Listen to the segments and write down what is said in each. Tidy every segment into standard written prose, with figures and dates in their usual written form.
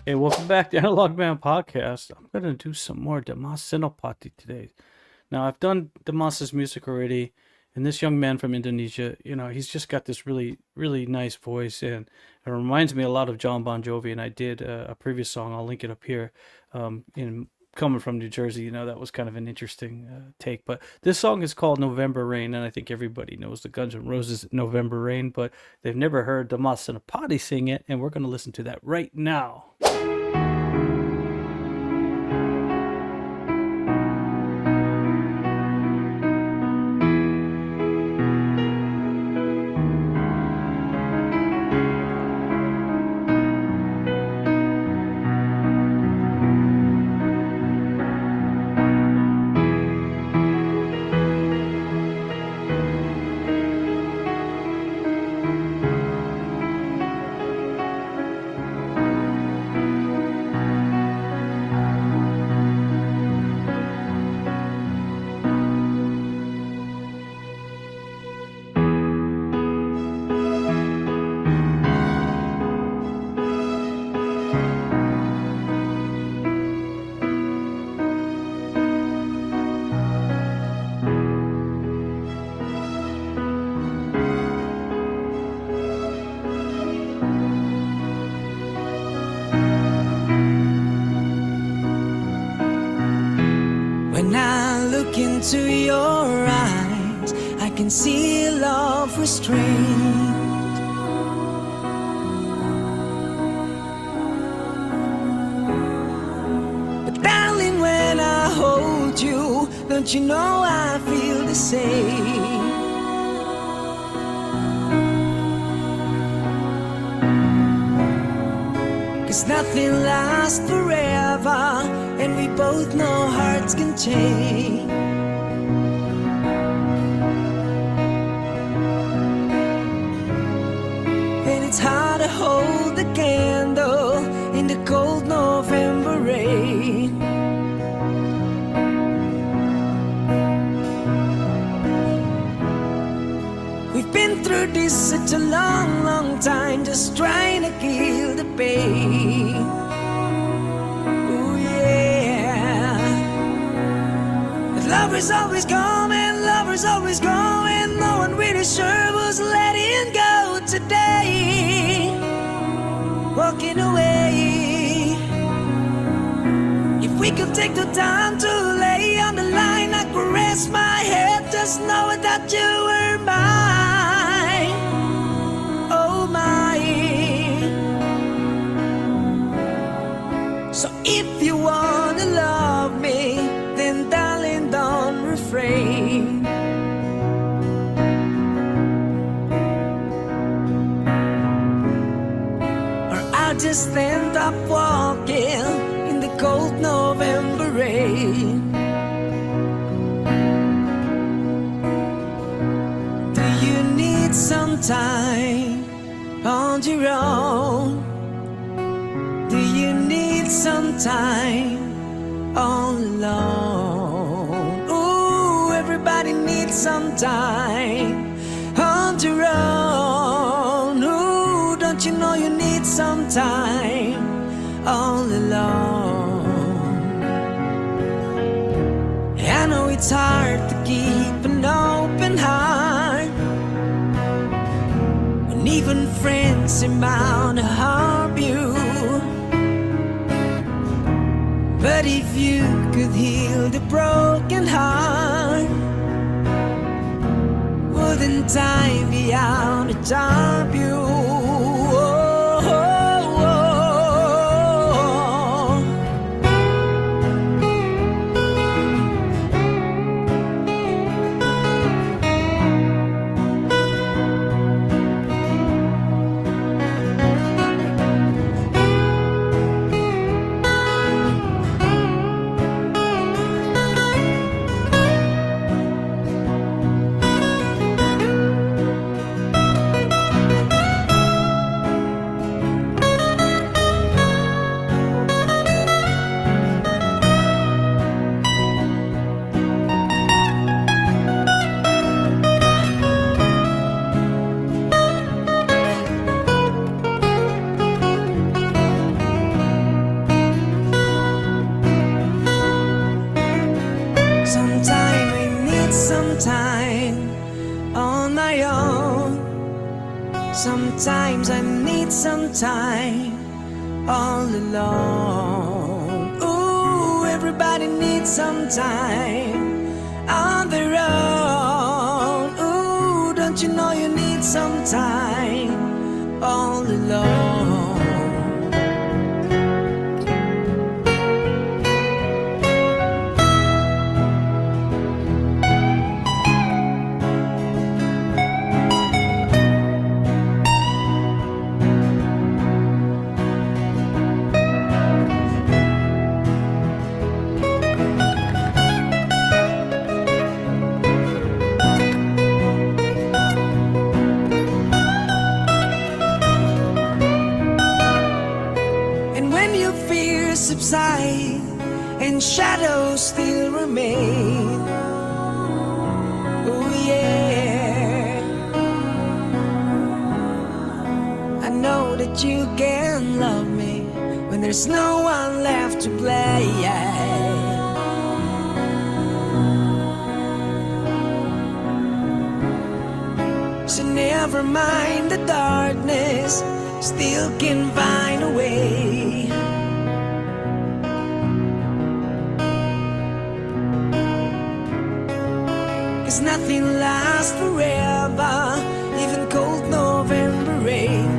Hey, welcome back to Analog Man Podcast. I'm going to do some more Dimas Senopati today. Now, I've done Dimas's music already, and this young man from Indonesia, he's just got this really, really nice voice, and it reminds me a lot of John Bon Jovi, and I did a previous song, I'll link it up here, coming from New Jersey, that was kind of an interesting take. But this song is called November Rain, and I think everybody knows the Guns N' Roses November Rain, but they've never heard Dimas Senopati sing it, and we're going to listen to that right now. When I look into your eyes, I can see love restrained. But darling, when I hold you, don't you know I feel the same? 'Cause nothing lasts forever, and we both know hearts can change. And it's hard to hold the candle in the cold November rain. We've been through this such a long, long time, just trying to kill the pain. Lovers always coming, lovers always going. No one really sure who's letting go today. Walking away. If we could take the time to lay on the line, I could rest my head just knowing that you were mine. Oh mine. So if you wanna love me, then darling, don't refrain. Or I'll just end up walking in the cold November rain. Do you need some time on your own? Do you need some time all alone? Ooh, everybody needs some time on your own. Ooh, don't you know you need some time all alone? I know it's hard to keep an open heart when even friends seem bound to harm you. But if you could heal the broken heart, wouldn't time be out to charm you? Oh, oh, oh. Sometime I need some time on my own. Sometimes I need some time all alone. Ooh, everybody needs some time on their own. Ooh, don't you know you need some time all alone? Subside and shadows still remain. Oh yeah, I know that you can love me when there's no one left to play. So never mind the darkness, still can find a way. 'Cause nothing lasts forever, even cold November rain.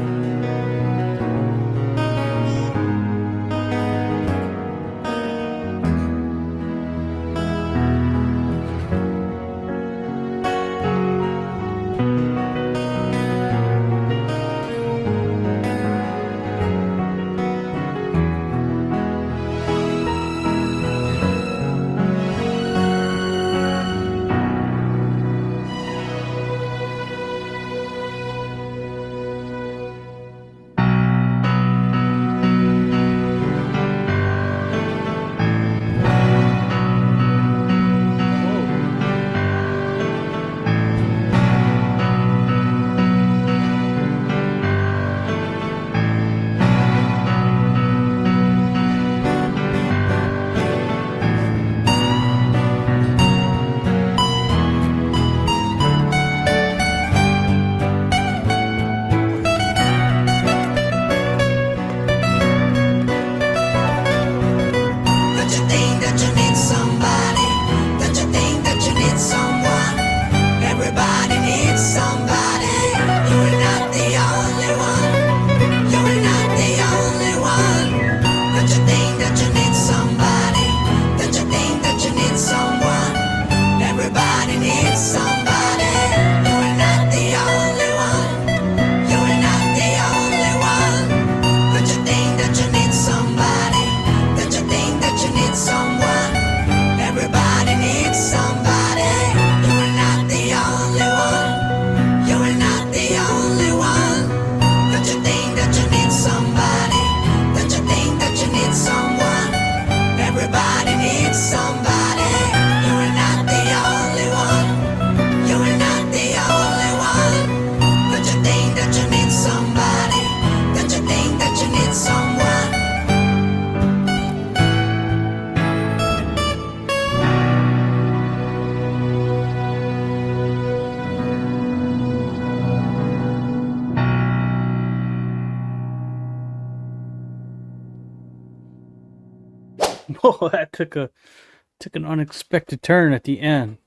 Whoa, that took an unexpected turn at the end.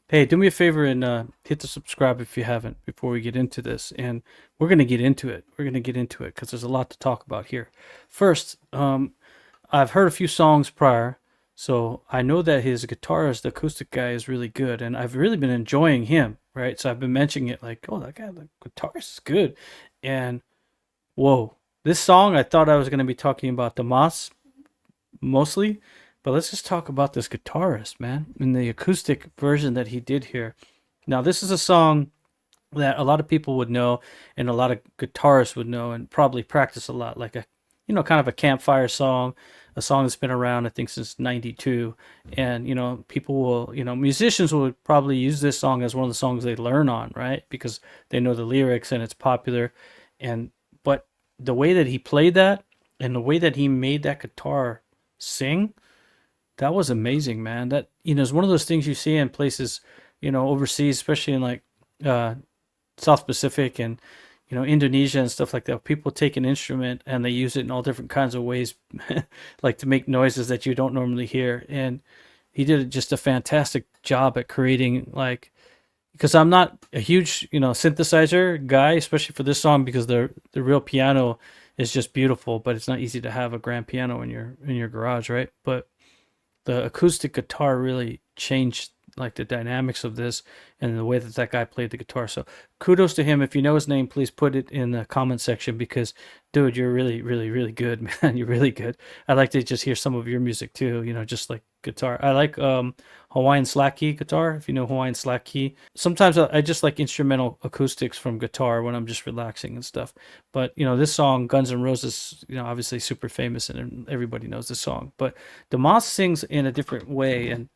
Hey, do me a favor and hit the subscribe if you haven't before we get into this. And we're gonna get into it. We're gonna get into it because there's a lot to talk about here. First, I've heard a few songs prior, so I know that his guitarist, the acoustic guy, is really good, and I've really been enjoying him. Right, so I've been mentioning it like, oh, that guy, the guitarist is good, and whoa, this song I thought I was gonna be talking about Dimas mostly, but let's just talk about this guitarist, man, and the acoustic version that he did here. Now, this is a song that a lot of people would know and a lot of guitarists would know and probably practice a lot, like a, kind of a campfire song, a song that's been around, I think, since 92. And, people will, musicians would probably use this song as one of the songs they learn on, right? Because they know the lyrics and it's popular. But the way that he played that and the way that he made that guitar sing, that was amazing, man. That, is one of those things you see in places, overseas, especially in like uh, South Pacific and Indonesia and stuff like that. People take an instrument and they use it in all different kinds of ways, like to make noises that you don't normally hear. And he did just a fantastic job at creating, like, because I'm not a huge synthesizer guy, especially for this song, because the real piano is just beautiful, but it's not easy to have a grand piano in your garage, right? But the acoustic guitar really changed like the dynamics of this and the way that that guy played the guitar. So kudos to him. If you know his name, please put it in the comment section, because dude, you're really, really, really good, man. You're really good. I'd like to just hear some of your music too, just like guitar. I like Hawaiian slack key guitar, if you know Hawaiian slack key. Sometimes I just like instrumental acoustics from guitar when I'm just relaxing and stuff. But this song, Guns N' Roses, obviously super famous and everybody knows this song. But Dimas sings in a different way, and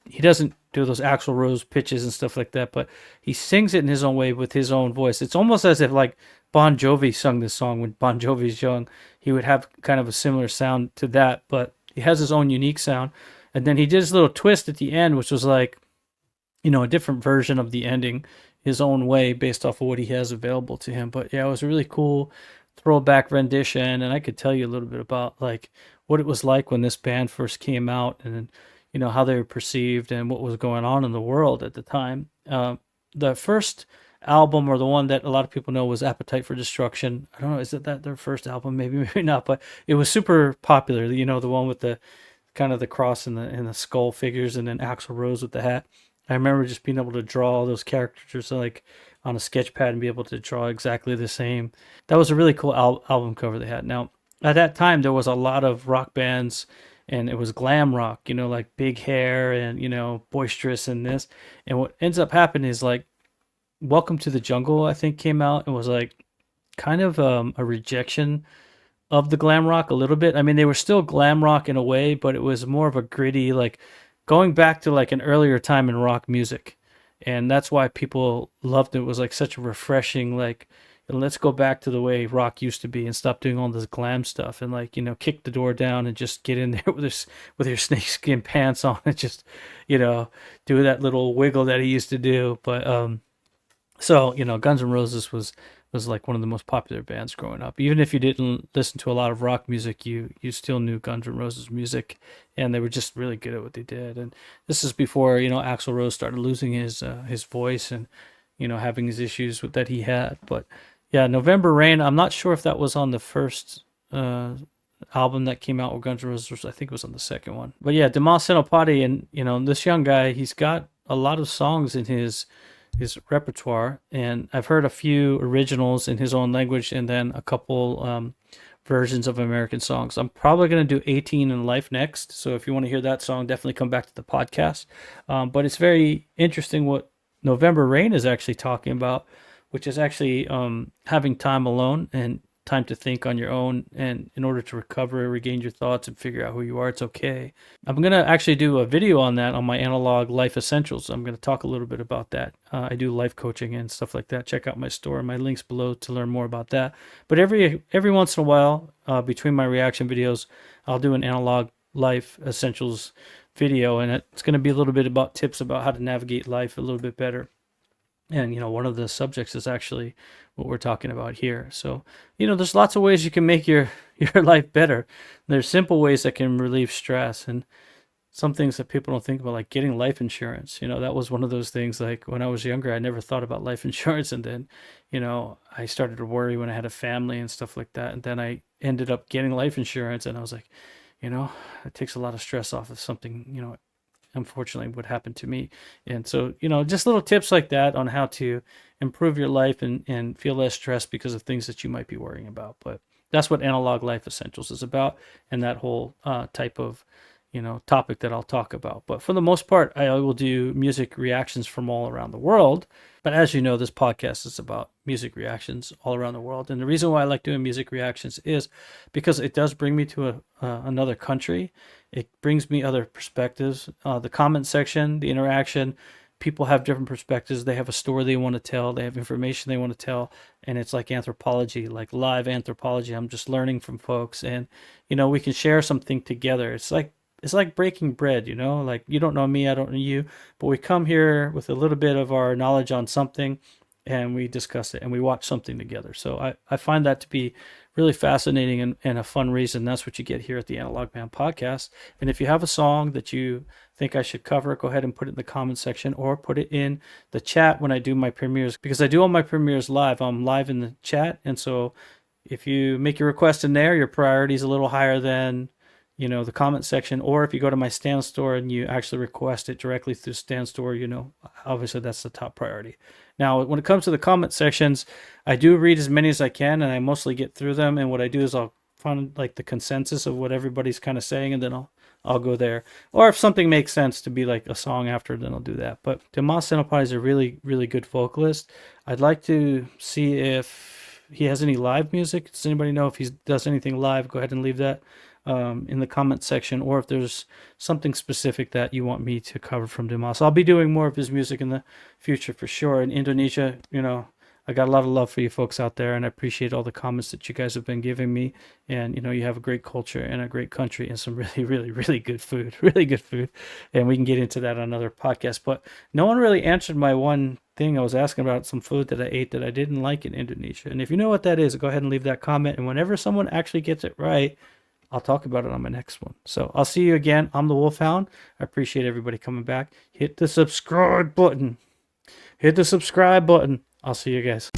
he doesn't do those Axl Rose pitches and stuff like that, but he sings it in his own way with his own voice. It's almost as if like Bon Jovi sung this song when Bon Jovi's young. He would have kind of a similar sound to that, but he has his own unique sound. And then he did his little twist at the end, which was like, a different version of the ending, his own way, based off of what he has available to him. But yeah, it was a really cool throwback rendition, and I could tell you a little bit about like what it was like when this band first came out, and how they were perceived and what was going on in the world at the time. The first album, or the one that a lot of people know, was Appetite for Destruction. I don't know, is it that their first album? Maybe, maybe not, but it was super popular. The one with the kind of the cross and the skull figures, and then Axl Rose with the hat. I remember just being able to draw all those characters like on a sketch pad and be able to draw exactly the same. That was a really cool album cover they had. Now, at that time, there was a lot of rock bands, and it was glam rock, like big hair and, boisterous and this. And what ends up happening is like Welcome to the Jungle, I think, came out and was like kind of a rejection of the glam rock a little bit. I mean, they were still glam rock in a way, but it was more of a gritty, like going back to like an earlier time in rock music. And that's why people loved it. It was like such a refreshing, like, let's go back to the way rock used to be and stop doing all this glam stuff, and like, kick the door down and just get in there with your snakeskin pants on and just, do that little wiggle that he used to do. But so Guns N' Roses was like one of the most popular bands growing up. Even if you didn't listen to a lot of rock music, you still knew Guns N' Roses music, and they were just really good at what they did. And this is before Axl Rose started losing his voice and having his issues that he had. But yeah, November Rain, I'm not sure if that was on the first album that came out with Guns N' Roses. I think it was on the second one. But yeah, Dimas Senopati, and this young guy, he's got a lot of songs in his repertoire, and I've heard a few originals in his own language, and then a couple versions of American songs. I'm probably going to do 18 in Life next, so if you want to hear that song, definitely come back to the podcast. But it's very interesting what November Rain is actually talking about, which is actually having time alone and time to think on your own, and in order to recover, regain your thoughts, and figure out who you are. It's okay. I'm going to actually do a video on that on my analog life essentials. I'm going to talk a little bit about that. I do life coaching and stuff like that. Check out my store and my links below to learn more about that. But every once in a while, between my reaction videos, I'll do an analog life essentials video, and it's going to be a little bit about tips about how to navigate life a little bit better. And one of the subjects is actually what we're talking about here. So there's lots of ways you can make your life better. There's simple ways that can relieve stress, and some things that people don't think about, like getting life insurance. That was one of those things. Like when I was younger, I never thought about life insurance, and then I started to worry when I had a family and stuff like that, and then I ended up getting life insurance, and I was like, it takes a lot of stress off of something unfortunately would happen to me. And so just little tips like that on how to improve your life and feel less stressed because of things that you might be worrying about. But that's what analog life essentials is about, and that whole type of topic that I'll talk about. But for the most part, I will do music reactions from all around the world. But as you know, this podcast is about music reactions all around the world. And the reason why I like doing music reactions is because it does bring me to another country. It brings me other perspectives. The comment section, the interaction, people have different perspectives. They have a story they want to tell. They have information they want to tell. And it's like anthropology, like live anthropology. I'm just learning from folks. And, we can share something together. It's like it's like breaking bread, you know, like you don't know me, I don't know you, but we come here with a little bit of our knowledge on something and we discuss it and we watch something together. So I find that to be really fascinating and a fun reason. That's what you get here at the Analog Man podcast. And if you have a song that you think I should cover, go ahead and put it in the comment section or put it in the chat when I do my premieres, because I do all my premieres live. I'm live in the chat. And so if you make your request in there, your priority is a little higher than, you know, the comment section. Or if you go to my Stan Store and you actually request it directly through Stan Store, you know, obviously that's the top priority. Now, when it comes to the comment sections, I do read as many as I can, and I mostly get through them. And what I do is I'll find like the consensus of what everybody's kind of saying, and then I'll go there. Or if something makes sense to be like a song after, then I'll do that. But Dimas Senopati is a really, really good vocalist. I'd like to see if he has any live music. Does anybody know if he does anything live? Go ahead and leave that in the comment section, or if there's something specific that you want me to cover from Dimas. I'll be doing more of his music in the future for sure. In Indonesia, you know, I got a lot of love for you folks out there, and I appreciate all the comments that you guys have been giving me. And, you know, you have a great culture and a great country and some really, really, really good food, really good food. And we can get into that on another podcast. But no one really answered my one thing I was asking about, some food that I ate that I didn't like in Indonesia. And if you know what that is, go ahead and leave that comment. And whenever someone actually gets it right, I'll talk about it on my next one. So I'll see you again. I'm the Wolf Hound. I appreciate everybody coming back. Hit the subscribe button. Hit the subscribe button. I'll see you guys.